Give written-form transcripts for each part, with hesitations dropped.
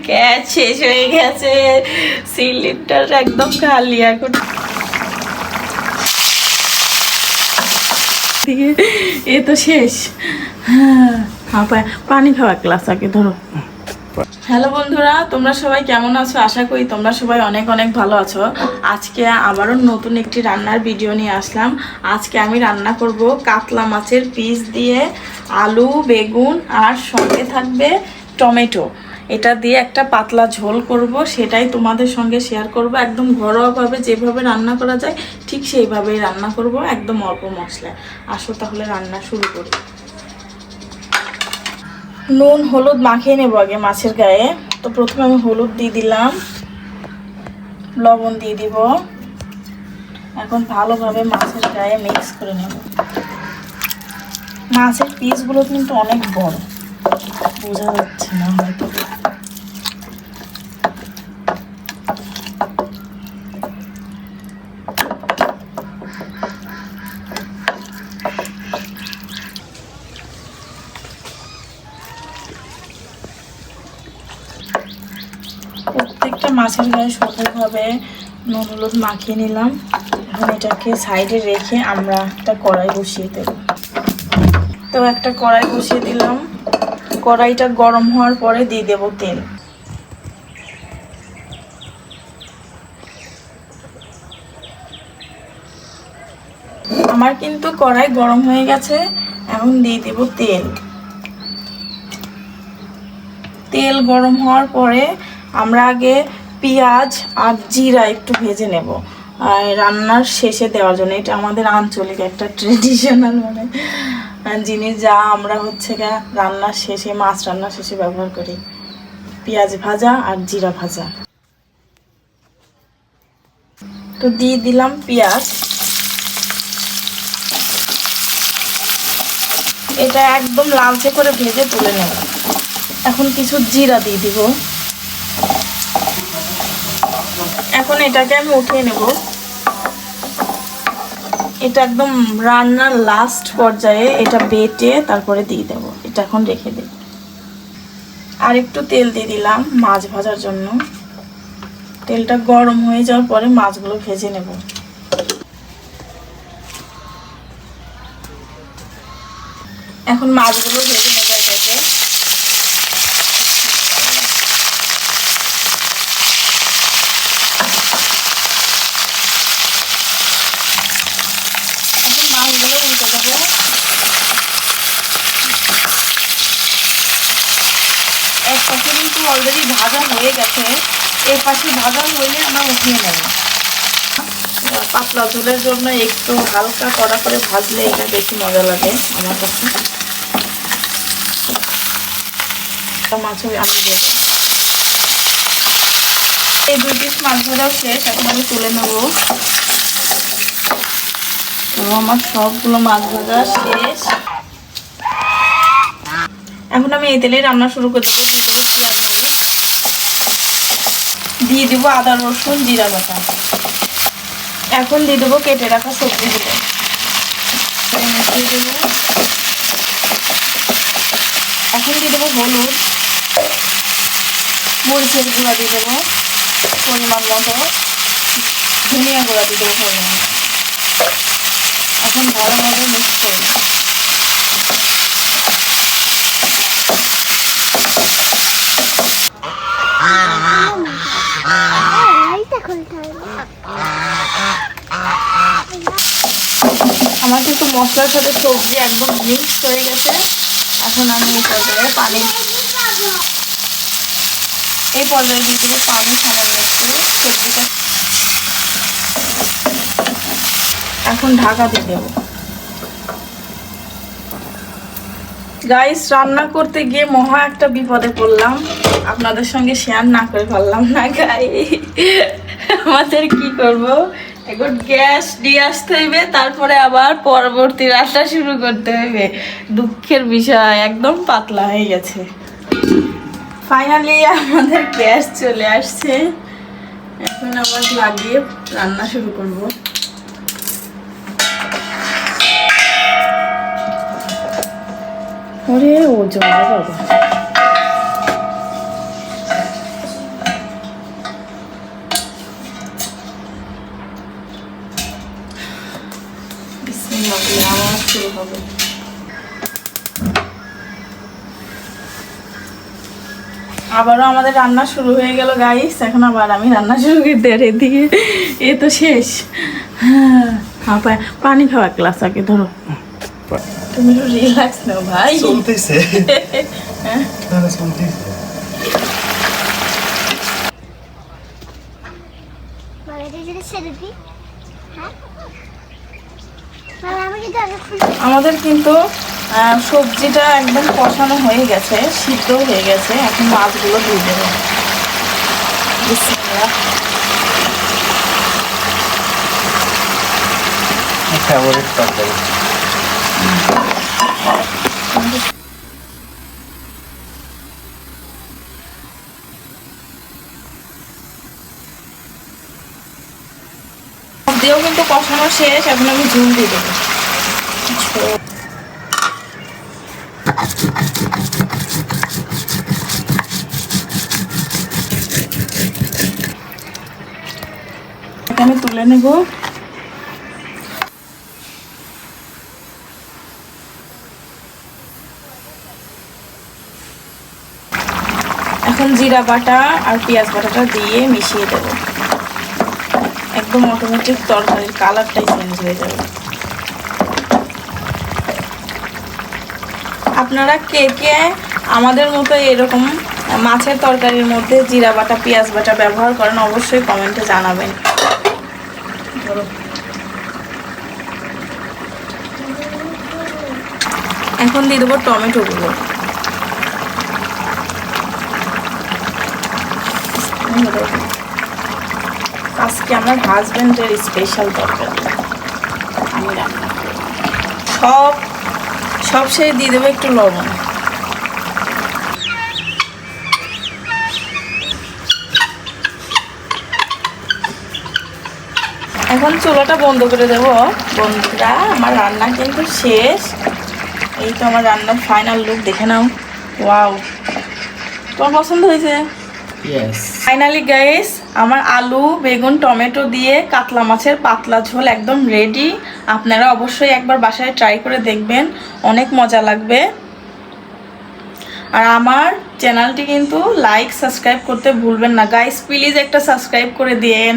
Gas শেষ হয়ে গেছে, সিলিন্ডার একদম খালি। এখন এ তো শেষ। হ্যাঁ, পানি খাওয়া গ্লাস আগে ধরো। হ্যালো বন্ধুরা, তোমরা সবাই কেমন আছো? আশা করি তোমরা সবাই অনেক অনেক ভালো আছো। আজকে আবারও নতুন একটি রান্নার ভিডিও নিয়ে আসলাম। আজকে আমি রান্না করব কাতলা মাছের পিস দিয়ে আলু, বেগুন আর সঙ্গে থাকবে টমেটো। এটা দিয়ে একটা পাতলা ঝোল করব, সেটাই তোমাদের সঙ্গে শেয়ার করব। একদম ঘরোয়াভাবে যেভাবে রান্না করা যায় ঠিক সেইভাবেই রান্না করব, একদম অল্প মশলায়। আসো তাহলে রান্না শুরু করি। নুন হলুদ মাখিয়ে নেব আগে মাছের গায়ে। তো প্রথমে আমি হলুদ দিয়ে দিলাম, লবণ দিয়ে দিব। এখন ভালোভাবে মাছের গায়ে মিক্স করে নেব। মাছের পিসগুলো কিন্তু অনেক বড়, বোঝা যাচ্ছে না হয়তো। প্রত্যেকটা মাছের গায়ে সঠিকভাবে নুন হলুদ মাখিয়ে নিলাম। এখন এটাকে সাইডে রেখে আমরা একটা কড়াই বসিয়ে দেব। তো একটা কড়াই বসিয়ে দিলাম। কড়াইটা গরম হওয়ার পরে দিয়ে দেব তেল। আমার কিন্তু কড়াই গরম হয়ে গেছে। এখন দিয়ে দেব তেল। তেল গরম হওয়ার পরে আমরা আগে পেঁয়াজ আর জিরা একটু ভেজে নেব রান্নার শেষে দেওয়ার জন্য। এটা আমাদের আঞ্চলিক একটা ট্রেডিশনাল জিনিস, যা আমরা হচ্ছে রান্নার শেষে, মাছ রান্নার শেষে ব্যবহার করি। পেঁয়াজ ভাজা আর জিরা ভাজা। তো দিয়ে দিলাম পেঁয়াজ। এটা একদম লালচে করে ভেজে তুলে নেব। এখন কিছু জিরা দিয়ে দিব। এখন এটাকে আমি উঠিয়ে নেব। এটা একদম রান্নার লাস্ট পর্যায়ে, এটা বেটে তারপরে দিয়ে দেব। এটা এখন রেখে দেব। আর একটু তেল দিয়ে দিলাম মাছ ভাজার জন্য। তেলটা গরম হয়ে যাওয়ার পরে মাছগুলো ভেজে নেব। এখন মাছগুলো ভেজে নেব এটাকে। মাছগুলো উল্টে দেবো। এক পাশে কিন্তু অলরেডি ভাজা হয়ে গেছে, এই পাশে ভাজা হইলে আমরা উঠিয়ে নেব। পাতলা ঝোলের জন্য একটু হালকা কড়া করে ভাজলে এটা বেশি মজা লাগে আমার কাছে। মাছ আমি দিয়ে দেবো। এই 2 পিস মাছ ভাজাও শেষ। এখন আমি তুলে নেব। তো আমার সবগুলো মাছ ভাজা শেষ। এখন আমি এই তেলেই রান্না শুরু করে দেবো। দিয়ে দেবো পেঁয়াজ মরিচ, দিয়ে দেবো আদা রসুন জিরা বাটা। এখন দিয়ে দেবো কেটে রাখা সবজিগুলো দিয়ে দেবো। এখন দিয়ে দেবো হলুদ, মরিচের গুঁড়া দিয়ে দেবো পরিমাণ মতো, ধনিয়া গুঁড়া দিয়ে দেবো পরিমাণ মতো। এখন ভালোভাবে মিক্স করে দেবো। আমার কিন্তু মশলার সাথে সবজি একদম মিক্স হয়ে গেছে। এখন আমি এই পর্যায়ে পানি দিয়ে দেবো পানি সামান্য একটু। সবজিটা এখন ঢাকা দিয়ে দেবো। গাইস, রান্না করতে গিয়ে মহা একটা বিপদে পড়লাম, আপনাদের সঙ্গে শেয়ার না করে পারলাম না। গাইস, আমাদের কি করব, এখন গ্যাস দিয়ে আসতে হইবে, তারপরে আবার পরবর্তী রান্না শুরু করতে হইবে। দুঃখের বিষয়, একদম পাতলা হয়ে গেছে। ফাইনালি আমাদের গ্যাস চলে আসছে। এখন আবার লাগিয়ে রান্না শুরু করব। ওরে ওজন বাবা, লাগলে আবার শুরু হবে। আবারও আমাদের রান্না শুরু হয়ে গেল গাইস। এখন আবার আমি রান্না শুরু করে দেড়ে দিয়ে এ তো শেষ। হ্যাঁ পানি খাওয়া গ্লাস আগে ধরো। তুমি একটু রিল্যাক্স নাও ভাই। চলতেছে না চলতেছে। আমাদের কিন্তু সবজিটা একদম কষানো হয়ে গেছে, সিদ্ধ হয়ে গেছে। এখন মাছগুলো দিয়ে দেবো। ফেভারিট তরকারি। দিয়েও কিন্তু কষানো শেষ। এখন আমি ঝুল দিয়ে দেবো। আমি তুলে নেব। এখন জিরা বাটা আর পেঁয়াজ বাটাটা দিয়ে মিশিয়ে দেব। একদম অটোমেটিক তরকারির কালারটাই চেঞ্জ হয়ে যাবে। আপনারা কে কে আমাদের মতো এরকম মাছের তরকারির মধ্যে জিরা বাটা পেঁয়াজ বাটা ব্যবহার করেন অবশ্যই কমেন্টে জানাবেন। এখন দিয়ে দেবো টমেটোগুলো। আজকে আমার হাজবেন্ডের স্পেশাল তরকারি আমি রান্না করব। সব শেষে দিয়ে দেবো একটু লবণ। এখন চুলাটা বন্ধ করে দেব। বন্ধুরা আমার রান্না কিন্তু শেষ। এই তো আমার রান্নার ফাইনাল লুক, দেখে নাও। ওয়াও, তোমার পছন্দ হয়েছে? ফাইনালি গাইস আমার আলু বেগুন টমেটো দিয়ে কাতলা মাছের পাতলা ঝোল একদম রেডি। আপনারা অবশ্যই একবার বাসায় ট্রাই করে দেখবেন, অনেক মজা লাগবে। আর আমার চ্যানেলটি কিন্তু লাইক সাবস্ক্রাইব করতে ভুলবেন না গাইস, প্লিজ একটা সাবস্ক্রাইব করে দিন।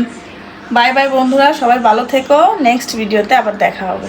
বাই বাই বন্ধুরা, সবাই ভালো থেকো। নেক্সট ভিডিওতে আবার দেখা হবে।